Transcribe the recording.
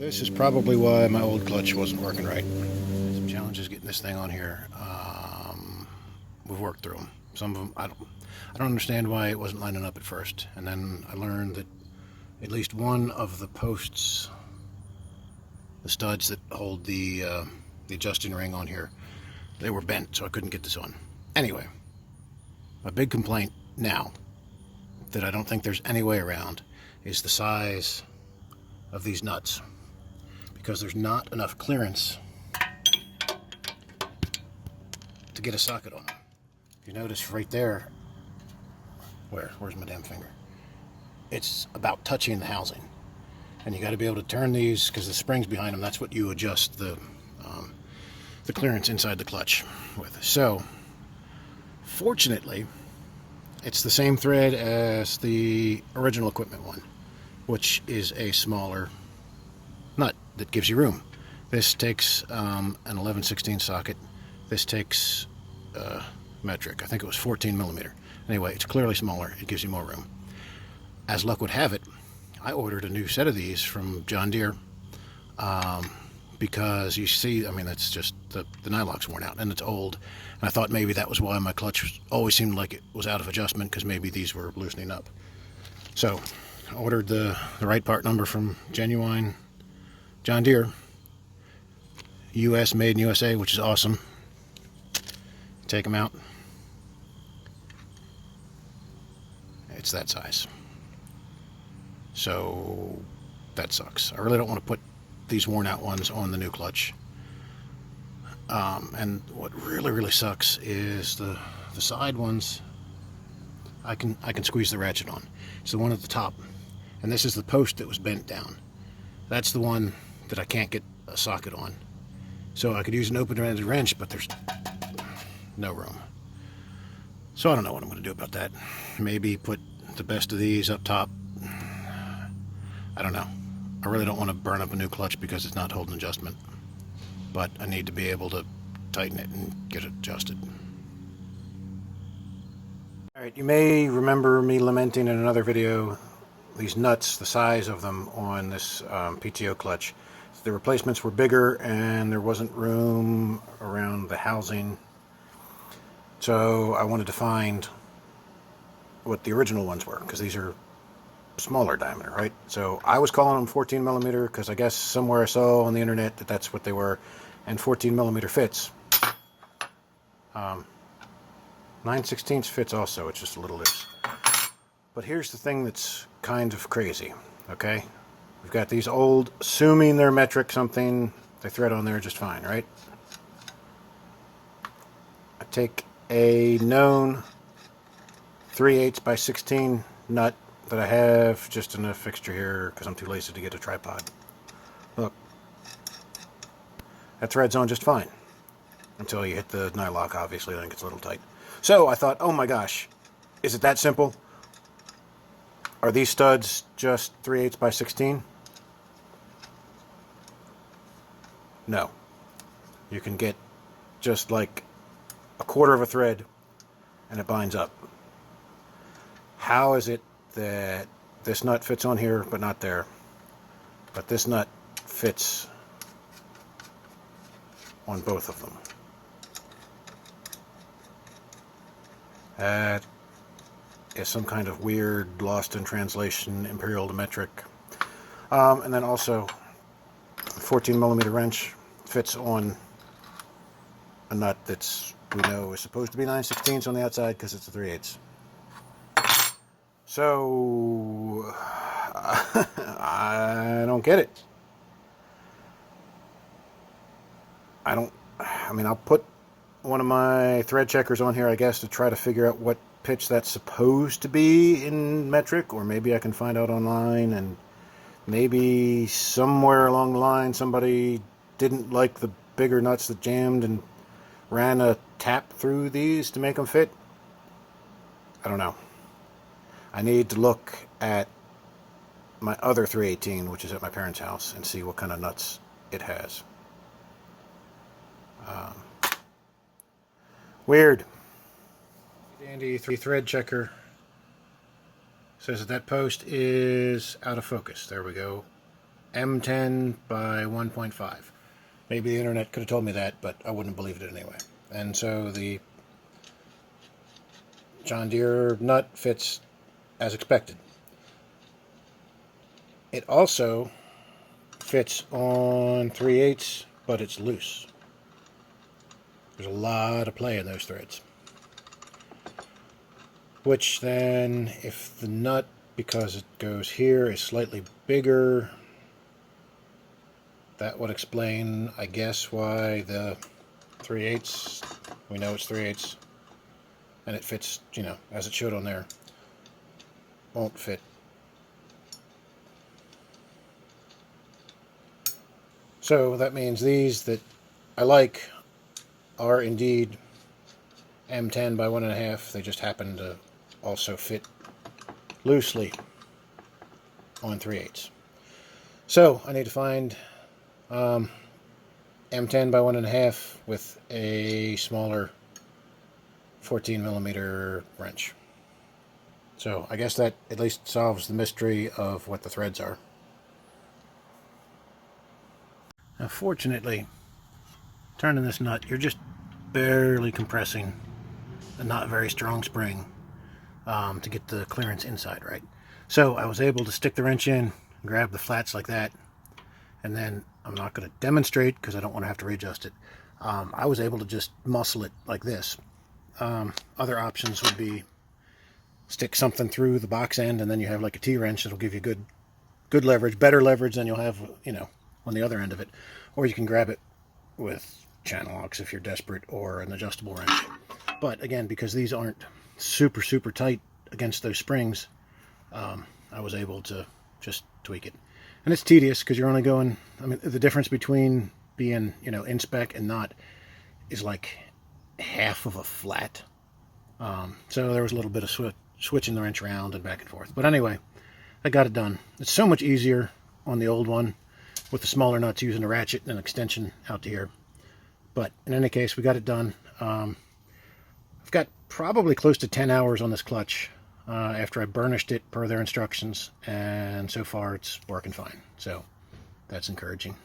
This is probably why my old clutch wasn't working right. Some challenges getting this thing on here. We've worked through them. Some of them I don't understand why it wasn't lining up at first, and then I learned that at least one of the posts, the studs that hold the adjusting ring on here, they were bent, so I couldn't get this on. Anyway, my big complaint now that I don't think there's any way around is the size of these nuts, because there's not enough clearance to get a socket on them. If you notice right there, where's my damn finger? It's about touching the housing, and you got to be able to turn these because the springs behind them. That's what you adjust the clearance inside the clutch with. So, fortunately, it's the same thread as the original equipment one, which is a smaller nut that gives you room. This takes an 11/16 socket. This takes metric. I think it was 14 millimeter. Anyway, it's clearly smaller. It gives you more room. As luck would have it, I ordered a new set of these from John Deere because you see, I mean, that's just the nylock's worn out and it's old. And I thought maybe that was why my clutch always seemed like it was out of adjustment, because maybe these were loosening up. So I ordered the right part number from genuine John Deere, US, made in USA, which is awesome. Take them out. It's that size. So that sucks. I really don't want to put these worn out ones on the new clutch. And what really sucks is the side ones. I can squeeze the ratchet on. It's the one at the top, and this is the post that was bent down. That's the one that I can't get a socket on. So I could use an open-ended wrench, but there's no room. So I don't know what I'm going to do about that. Maybe put the best of these up top. I don't know. I really don't want to burn up a new clutch because it's not holding adjustment, but I need to be able to tighten it and get it adjusted. Alright, you may remember me lamenting in another video these nuts, the size of them on this PTO clutch. The replacements were bigger and there wasn't room around the housing, so I wanted to find what the original ones were, because these are smaller diameter, right? So I was calling them 14 millimeter because I guess somewhere I saw on the internet that that's what they were, and 14 millimeter fits. 9/16 fits also, it's just a little loose. But here's the thing that's kind of crazy, okay? We've got these old, assuming they're metric something, they thread on there just fine, right? I take a known 3/8 by 16 nut that I have just in a fixture here because I'm too lazy to get a tripod. Look, that threads on just fine until you hit the nylock, obviously, then it gets a little tight. So I thought, oh my gosh, is it that simple? Are these studs just 3/8 by 16? No. You can get just like a quarter of a thread and it binds up. How is it that this nut fits on here but not there, but this nut fits on both of them? That is some kind of weird, lost in translation, imperial to metric. And then also, a 14 millimeter wrench fits on a nut that's, we know, is supposed to be 9/16 on the outside because it's a 3/8. So, I don't get it. I mean, I'll put one of my thread checkers on here, I guess, to try to figure out what pitch that's supposed to be in metric, or maybe I can find out online, and maybe somewhere along the line somebody didn't like the bigger nuts that jammed and ran a tap through these to make them fit. I don't know. I need to look at my other 318, which is at my parents' house, and see what kind of nuts it has. Weird. Dandy thread checker says that post is out of focus. There we go. M10 by 1.5. Maybe the internet could have told me that, but I wouldn't have believed it anyway. And so the John Deere nut fits as expected. It also fits on 3/8, but it's loose. There's a lot of play in those threads. Which then, if the nut, because it goes here, is slightly bigger, that would explain, I guess, why the 3/8, we know it's 3/8, and it fits, you know, as it should on there, won't fit. So that means these that I like are indeed M10 by 1.5. They just happen to also fit loosely on 3/8. So I need to find M10 by 1.5 with a smaller 14 millimeter wrench. So I guess that at least solves the mystery of what the threads are. Now fortunately, turning this nut, you're just barely compressing a not very strong spring to get the clearance inside right. So I was able to stick the wrench in, grab the flats like that, and then I'm not going to demonstrate because I don't want to have to readjust it. I was able to just muscle it like this. Other options would be stick something through the box end, and then you have like a T-wrench that'll give you good leverage, better leverage than you'll have, you know, on the other end of it. Or you can grab it with channel locks if you're desperate, or an adjustable wrench. But again, because these aren't super tight against those springs, I was able to just tweak it. And it's tedious because you're only going, I mean, the difference between being, you know, in spec and not is like half of a flat. So there was a little bit of switching the wrench around and back and forth. But anyway, I got it done. It's so much easier on the old one with the smaller nuts, using a ratchet and an extension out to here. But in any case, we got it done. I've got probably close to 10 hours on this clutch after I burnished it per their instructions, and so far it's working fine. So that's encouraging.